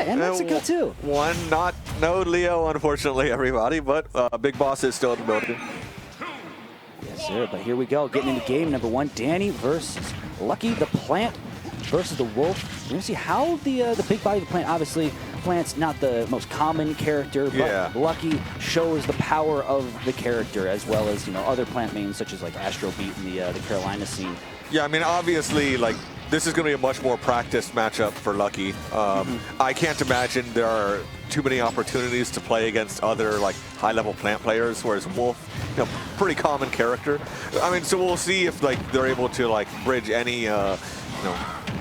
and Mexico too. No Leo, unfortunately, everybody, but Big Boss is still in the building. Yes, sir, but here we go, getting into game number 1. Dany versus Lucky the Plant versus the Wolf. We're gonna see how the big body of the Plant, obviously, Plant's not the most common character, but Lucky shows the power of the character, as well as, you know, other Plant mains such as like Astro Beat in the Carolina scene. Yeah, I mean, obviously, like, this is going to be a much more practiced matchup for Lucky. I can't imagine there are too many opportunities to play against other, like, high-level Plant players, whereas Wolf, you know, pretty common character. I mean, so we'll see if, like, they're able to, like, bridge any, you know,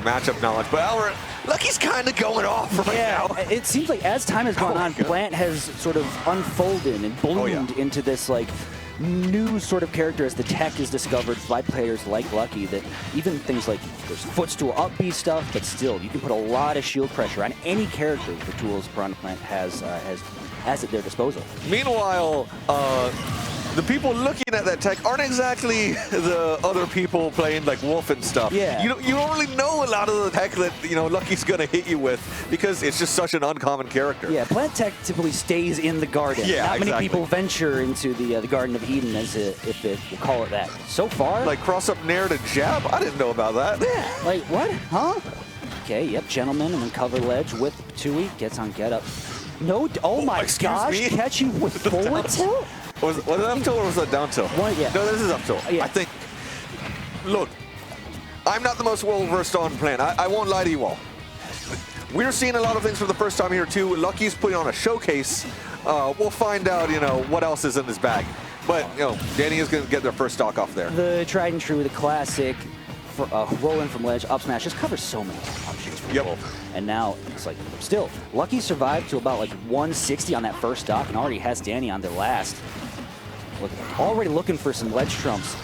matchup knowledge. But Lucky's kind of going off right now. It seems like as time has gone on, Plant has sort of unfolded and bloomed into this, like, new sort of character as the tech is discovered by players like Lucky, that even things like there's footstool up B stuff, but still you can put a lot of shield pressure on any character the tools Piranha Plant has at their disposal. Meanwhile, the people looking at that tech aren't exactly the other people playing like Wolf and stuff. Yeah. You don't really know a lot of the tech that, you know, Lucky's gonna hit you with, because it's just such an uncommon character. Yeah, Plant tech typically stays in the garden. Yeah, Not many people venture into the Garden of Eden, if we'll call it that. So far, like cross up Nair to jab. I didn't know about that. Yeah. Like what? Huh? Okay. Yep. Gentleman, and then cover ledge with Tui, gets on get up. No. Oh my gosh! Me? Catch you with forward tilt. Was it up tilt or was that down tilt? Yeah. No, this is up tilt. Yeah. I think. Look, I'm not the most well-versed on Plant. I won't lie to you all. We're seeing a lot of things for the first time here too. Lucky's putting on a showcase. We'll find out, you know, what else is in his bag. But, you know, Dany is going to get their first stock off there. The tried and true, the classic rolling from ledge, up smash, just covers so many options for Wolf. And now it's like, still, Lucky survived to about like 160 on that first stock and already has Dany on their last. Look, already looking for some ledge trumps.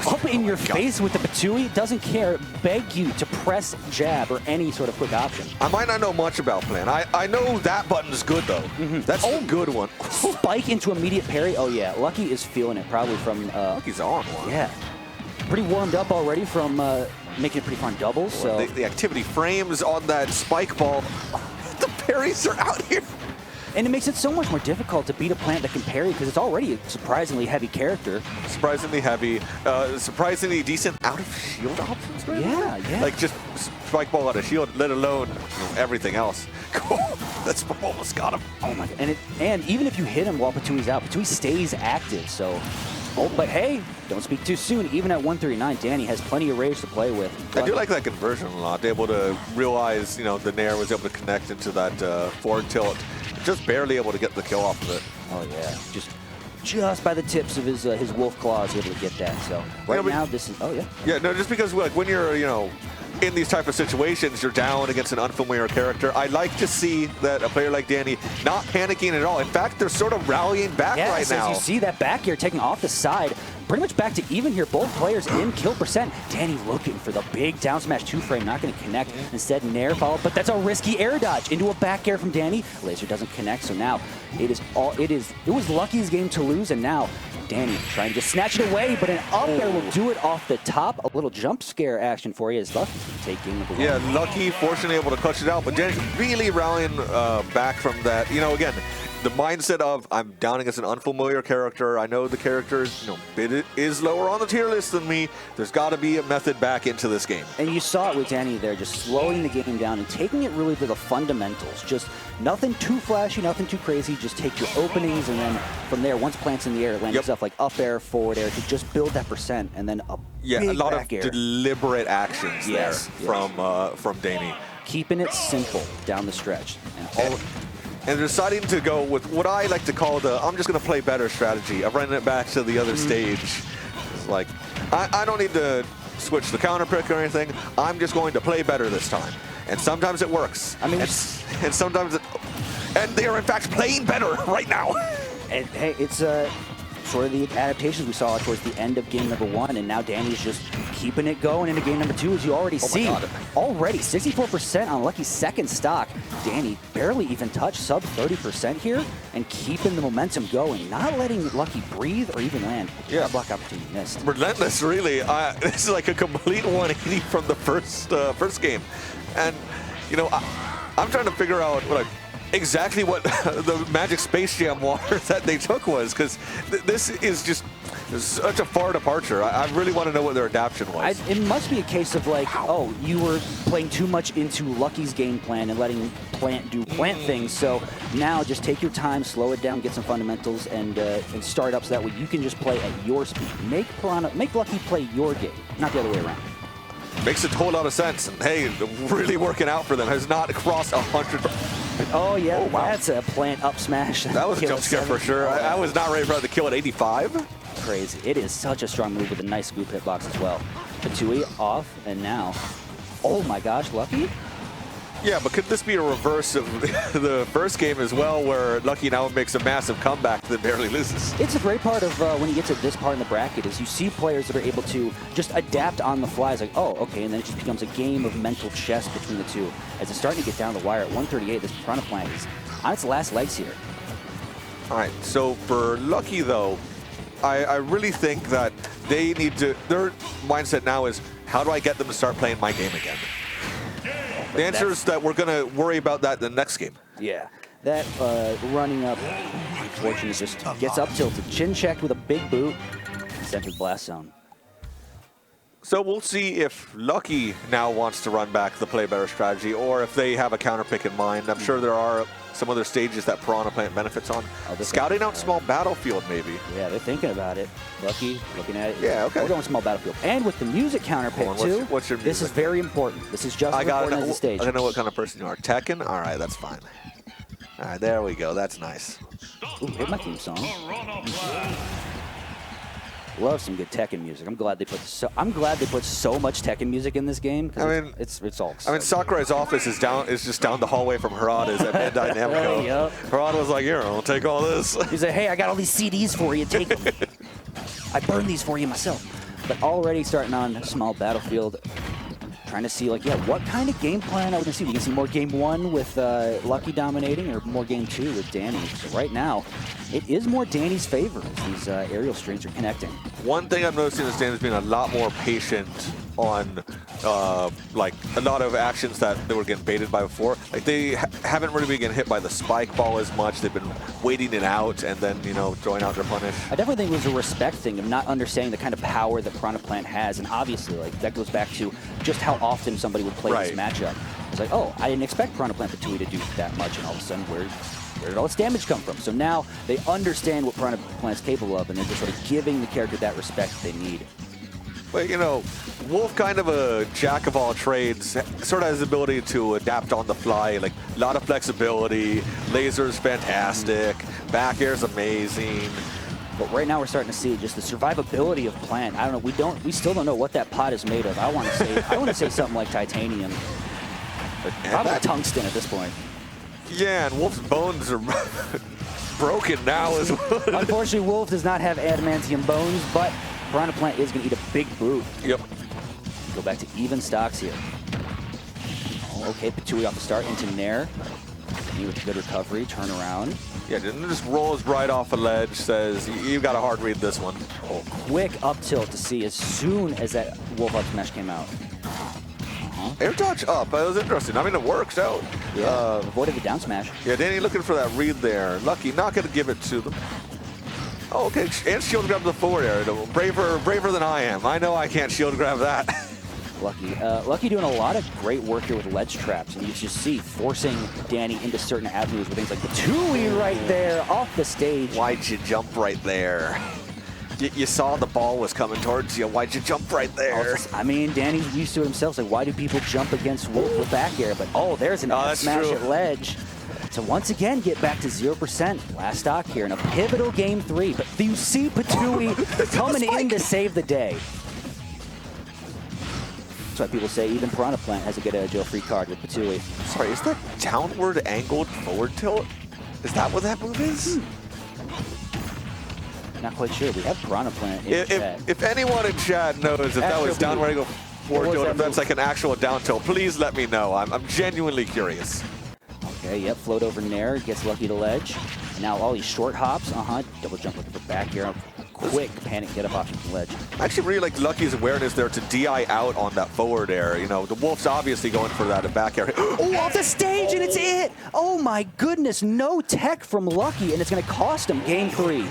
Up in your face with the Patui, doesn't care, beg you to press jab or any sort of quick option. I might not know much about Plant. I know that button's good though. That's a good one. Spike into immediate parry. Oh yeah, Lucky is feeling it probably from. Lucky's on one. Yeah, pretty warmed up already from making it pretty fun doubles. So the activity frames on that spike ball. The parries are out here. And it makes it so much more difficult to beat a Plant that can parry, because it's already a surprisingly heavy character. Surprisingly heavy, surprisingly decent out of shield options, right? Yeah. Like just spike ball out of shield, let alone everything else. That's almost got him. Oh my god! And even if you hit him while Patui's out, Patui stays active. So, but hey, don't speak too soon. Even at 139, Dany has plenty of rage to play with. I do like that conversion a lot. Able to realize, you know, the Nair was able to connect into that forward tilt. Just barely able to get the kill off of it. Oh yeah, just by the tips of his wolf claws able to get that. So now this is Yeah, no, just because like when you're, you know, in these type of situations, you're down against an unfamiliar character. I like to see that a player like Dany not panicking at all. In fact, they're sort of rallying back right now. As you see that back air taking off the side, pretty much back to even here. Both players in kill percent. Dany looking for the big down smash 2-frame, not going to connect. Instead, Nair followed, but that's a risky air dodge into a back air from Dany. Laser doesn't connect, so now it was Lucky's game to lose, and now Dany trying to just snatch it away, but an up air will do it off the top. A little jump scare action for you as Lucky's taking the Yeah, Lucky fortunately able to clutch it out, but Dany really rallying back from that. You know, again, the mindset of I'm down against an unfamiliar character. I know the character is lower on the tier list than me. There's got to be a method back into this game. And you saw it with Dany there, just slowing the game down and taking it really to the fundamentals. Just nothing too flashy, nothing too crazy. Just take your openings, and then from there, once Plant's in the air, land stuff like up air, forward air to just build that percent, and then a big a lot back of air. Deliberate actions there from Dany. Keeping it simple down the stretch. And deciding to go with what I like to call the I'm just going to play better strategy of running it back to the other stage. It's like, I don't need to switch the counter pick or anything. I'm just going to play better this time. And sometimes it works. I mean, and sometimes and they are in fact playing better right now. And hey, it's sort of the adaptations we saw towards the end of game number 1, and now Dany's just keeping it going into game number 2, as you already see. Already 64% on Lucky's second stock. Dany barely even touched sub 30% here, and keeping the momentum going, not letting Lucky breathe or even land. Yeah, block opportunity missed. Relentless, really. This is like a complete 180 from the first game, and you know. I'm trying to figure out like exactly what the Magic Space Jam water that they took was, because this is just such a far departure. I really want to know what their adaptation was. It must be a case of like, oh, you were playing too much into Lucky's game plan and letting Plant do Plant things. So now just take your time, slow it down, get some fundamentals, and start up so that way you can just play at your speed. Make Lucky play your game, not the other way around. Makes a whole lot of sense. And hey, really working out for them. Has not crossed 100. Oh yeah, oh, wow. That's a Plant up smash. That was a jump scare for sure. I was not ready for that to kill at 85. Crazy. It is such a strong move with a nice scoop hitbox as well. Patui off, and now, oh my gosh, Lucky? Yeah, but could this be a reverse of the first game as well, where Lucky now makes a massive comeback that barely loses? It's a great part of when you get to this part in the bracket is you see players that are able to just adapt on the fly. It's like, oh, okay, and then it just becomes a game of mental chess between the two. As it's starting to get down the wire at 138, this Piranha Plant is on its last legs here. All right, so for Lucky though, I really think that they need to, their mindset now is, how do I get them to start playing my game again? The answer is that we're going to worry about that in the next game. Yeah, that running up, unfortunately, just gets up tilted. Chin checked with a big boot, centered blast zone. So we'll see if Lucky now wants to run back the play better strategy, or if they have a counter pick in mind. I'm sure there are some other stages that Piranha Plant benefits on. Scouting out small battlefield, maybe. Yeah, they're thinking about it. Lucky, looking at it. Yeah, okay. We're going small battlefield. And with the music counter pick, too. What's your music? This is very important. This is just as important as the stage. I don't know what kind of person you are. Tekken? All right, that's fine. All right, there we go. That's nice. Ooh, hit my theme song. Love some good Tekken music. I'm glad they put so much Tekken music in this game. I mean, it's all. I mean, Sakurai's office is just down the hallway from Harada's at Bandai Namco. Yep. Harada was like, "Here, I'll take all this." He's like, "Hey, I got all these CDs for you. Take them. I burned these for you myself." But already starting on small battlefield, trying to see like, yeah, what kind of game plan are we gonna see? We can see more game 1 with Lucky dominating, or more game 2 with Dany. So right now, it is more Dany's favor as these aerial strings are connecting. One thing I'm noticing is Dany's being a lot more patient on like a lot of actions that they were getting baited by before. Like they haven't really been getting hit by the spike ball as much. They've been waiting it out and then, you know, throwing out their punish. I definitely think it was a respect thing of not understanding the kind of power that Piranha Plant has, and obviously like that goes back to just how often somebody would play this matchup. It's like, oh, I didn't expect Piranha Plant Patui to do that much, and all of a sudden where did all this damage come from? So now they understand what Piranha Plant's capable of, and they're just sort of giving the character that respect they need. But, you know, Wolf, kind of a jack of all trades, sort of has the ability to adapt on the fly. Like, a lot of flexibility, laser's fantastic, back air's amazing. But right now we're starting to see just the survivability of Plant. I don't know, we still don't know what that pot is made of. I want to say something like titanium, but probably tungsten at this point. Yeah, and Wolf's bones are broken now as well. Unfortunately, Wolf does not have adamantium bones, but Piranha Plant is going to eat a big boot. Yep. Go back to even stocks here. Okay, Patui off the start into Nair. With good recovery, turn around. Yeah, didn't just rolls right off a ledge, says, you got to hard read this one. Oh, quick up tilt to see as soon as that Wolf up smash came out. Air dodge up, that was interesting. I mean, it works out. Yeah, avoided the down smash. Yeah, Dany looking for that read there. Lucky not going to give it to them. Oh, okay, and shield grab the forward air. Braver than I am. I know I can't shield grab that. Lucky doing a lot of great work here with ledge traps, and you just see forcing Dany into certain avenues with things like the Patui right there off the stage. Why'd you jump right there? You saw the ball was coming towards you. Why'd you jump right there? I mean, Danny's used to it himself. Like, why do people jump against Wolf with back air? But, oh, there's an F smash at ledge. To once again get back to 0%. Last stock here in a pivotal game 3. But you see Patui coming in to save the day. That's why people say even Piranha Plant has a good jail-free card with Patui. Sorry, is that downward angled forward tilt? Is that what that move is? Not quite sure. We have Piranha Plant in chat. If anyone in chat knows if that was downward angle forward tilt, if that's like an actual down tilt, please let me know. I'm genuinely curious. Okay, yep, float over Nair, gets Lucky to ledge. Now all these short hops, double jump looking for back air. quick panic get up option from ledge. I actually really like Lucky's awareness there to DI out on that forward air. You know, the Wolf's obviously going for that back air. Oh, off the stage, and it's it! Oh my goodness, no tech from Lucky, and it's going to cost him game 3.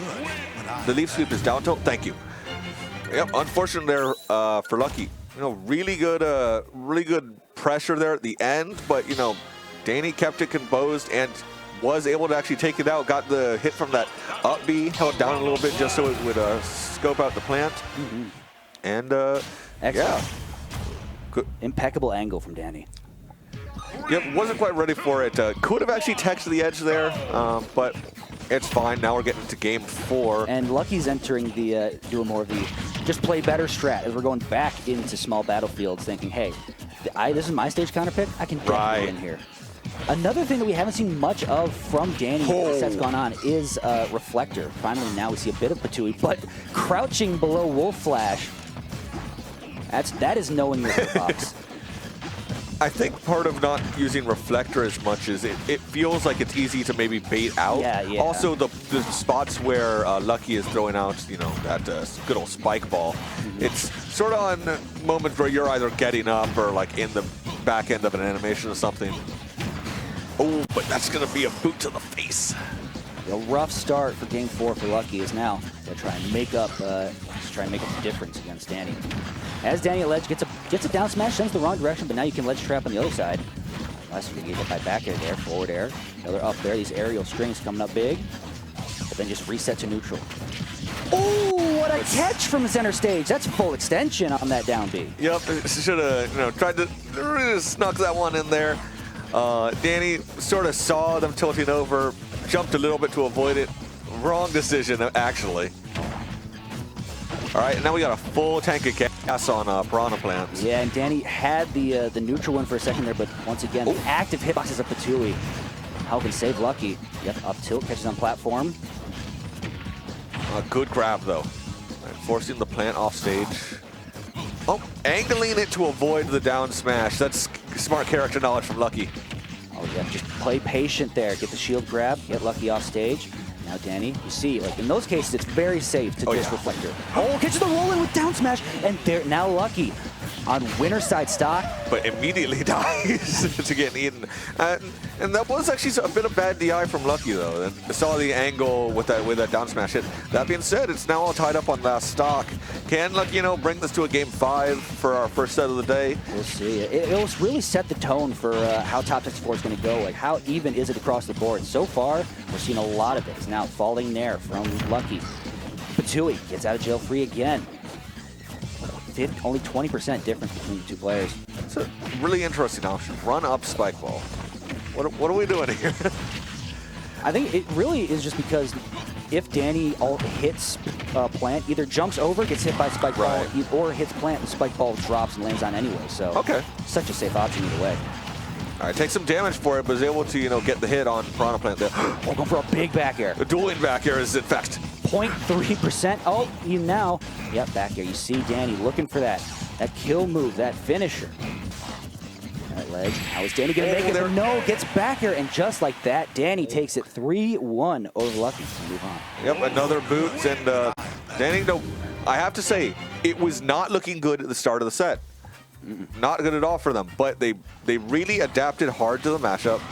The leaf sweep is down tilt. Thank you. Yep, unfortunate there for Lucky. You know, really good pressure there at the end, but you know, Dany kept it composed and was able to actually take it out. Got the hit from that up B, held down a little bit just so it would scope out the plant. And yeah, good. Impeccable angle from Dany. Yep, wasn't quite ready for it. Could have actually teched the edge there, but it's fine. Now we're getting into game 4. And Lucky's entering the, doing more of the just play better strat as we're going back into small battlefields thinking, hey, this is my stage counter pick. I can definitely win here. Another thing that we haven't seen much of from Dany as that's gone on is Reflector. Finally, now we see a bit of Patui, but crouching below Wolf Flash, that is knowing your hitbox. I think part of not using Reflector as much is it feels like it's easy to maybe bait out. Yeah. Also, the spots where Lucky is throwing out, you know, that good old spike ball, it's sort of on moments where you're either getting up or like in the back end of an animation or something. Oh, but that's going to be a boot to the face. A rough start for game 4 for Lucky is now to try and make up, the difference against Dany. As Dany at ledge gets a down smash, sends the wrong direction, but now you can ledge trap on the other side. Last you can get hit by back air there, forward air. Another up there, these aerial strings coming up big, but then just reset to neutral. Oh, what a catch from center stage. That's full extension on that down B. Yep, should have tried to snuck that one in there. Dany sort of saw them tilting over, jumped a little bit to avoid it. Wrong decision, actually. All right, now we got a full tank of gas on Piranha plants. Yeah, and Dany had the neutral one for a second there, but once again, the active hitboxes of Patui helping save Lucky. Yep, up tilt, catches on platform. A good grab, though. Forcing the plant off stage. Oh, angling it to avoid the down smash. That's smart character knowledge from Lucky. Oh, yeah, just play patient there. Get the shield grab, get Lucky off stage. Now, Dany, you see, like in those cases, it's very safe to dish Reflector. Oh, catches the roll in with down smash, and there now Lucky on winner side stock. But immediately dies to get eaten. And that was actually a bit of bad DI from Lucky, though. And saw the angle with that down smash hit. That being said, it's now all tied up on last stock. Can Lucky, you know, bring this to a game 5 for our first set of the day? We'll see. It'll really set the tone for how Top 64 is going to go. Like, how even is it across the board? So far, we're seeing a lot of it. Now, falling there from Lucky. Patui gets out of jail free again. Only 20% difference between the two players. It's a really interesting option. Run up spike ball. What are we doing here? I think it really is just because if Dany hits plant, either jumps over, gets hit by spike ball, or hits plant, the spike ball drops and lands on anyway. So such a safe option either way. All right, take some damage for it, but is able to, you know, get the hit on Piranha plant there. Oh, going for a big back air. The dueling back air is in fact 0.3%. Oh, you now, yep, back air. You see Dany looking for that kill move, that finisher. That ledge. How is Dany going to make it? No, gets back air, and just like that, Dany takes it 3-1 over Lucky to move on. Yep, another boot, and Dany, no, I have to say, it was not looking good at the start of the set. Not good at all for them, but they really adapted hard to the matchup.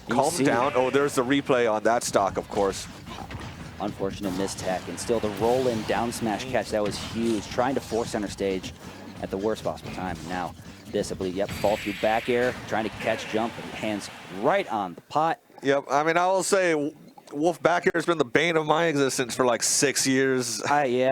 Calmed down. Oh, there's the replay on that stock, of course. Unfortunate mistech, and still the roll-in down smash catch, that was huge. Trying to force center stage at the worst possible time. Now, this, I believe, fall through back air, trying to catch jump, and hands right on the pot. Yep, I mean, I will say, Wolf back air has been the bane of my existence for like 6 years. Yeah.